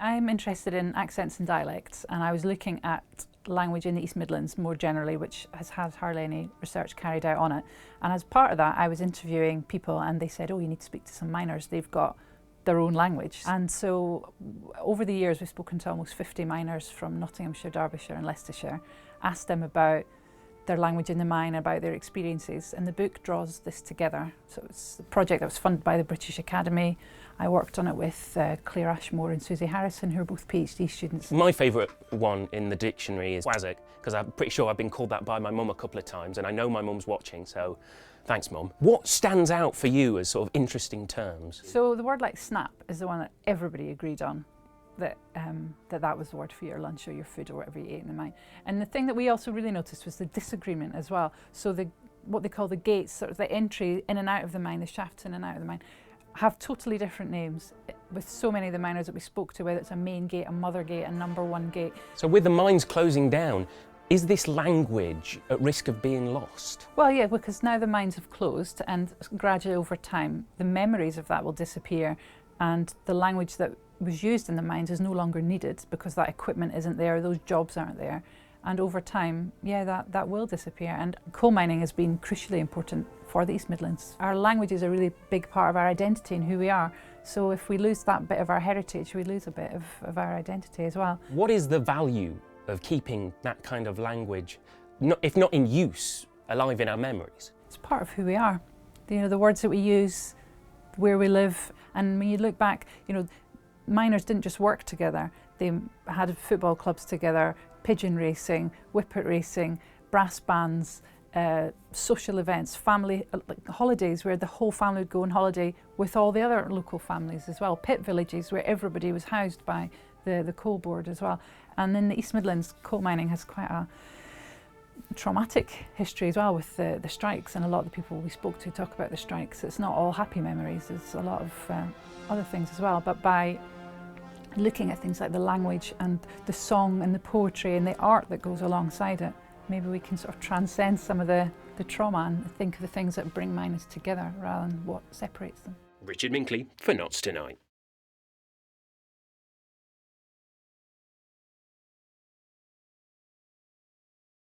I'm interested in accents and dialects, and I was looking at language in the East Midlands more generally, which has had hardly any research carried out on it. And as part of that, I was interviewing people and they said, oh, you need to speak to some miners. They've got their own language. And so over the years, we've spoken to almost 50 miners from Nottinghamshire, Derbyshire and Leicestershire, asked them about their language in the mine, about their experiences, and the book draws this together. So it's a project that was funded by the British Academy. I worked on it with Claire Ashmore and Susie Harrison, who are both PhD students. My favourite one in the dictionary is Wazzock, because I'm pretty sure I've been called that by my mum a couple of times, and I know my mum's watching, so thanks, Mum. What stands out for you as sort of interesting terms? So the word like snap is the one that everybody agreed on, that that was the word for your lunch or your food or whatever you ate in the mine. And the thing that we also really noticed was the disagreement as well. So what they call the gates, sort of the entry in and out of the mine, the shafts in and out of the mine, have totally different names with so many of the miners that we spoke to, whether it's a main gate, a mother gate, a number one gate. So with the mines closing down, is this language at risk of being lost? Well, yeah, because now the mines have closed, and gradually over time, the memories of that will disappear, and the language that was used in the mines is no longer needed because that equipment isn't there, those jobs aren't there. And over time, yeah, that will disappear. And coal mining has been crucially important for the East Midlands. Our language is a really big part of our identity and who we are. So if we lose that bit of our heritage, we lose a bit of our identity as well. What is the value of keeping that kind of language, if not in use, alive in our memories? It's part of who we are. You know, the words that we use, where we live. And when you look back, you know, miners didn't just work together. They had football clubs together, pigeon racing, whippet racing, brass bands, social events, family holidays where the whole family would go on holiday with all the other local families as well, pit villages where everybody was housed by the coal board as well. And in the East Midlands, coal mining has quite a traumatic history as well with the strikes, and a lot of the people we spoke to talk about the strikes. It's not all happy memories, there's a lot of other things as well, but by looking at things like the language and the song and the poetry and the art that goes alongside it, maybe we can sort of transcend some of the trauma and think of the things that bring miners together rather than what separates them. Richard Minkley for Knots Tonight.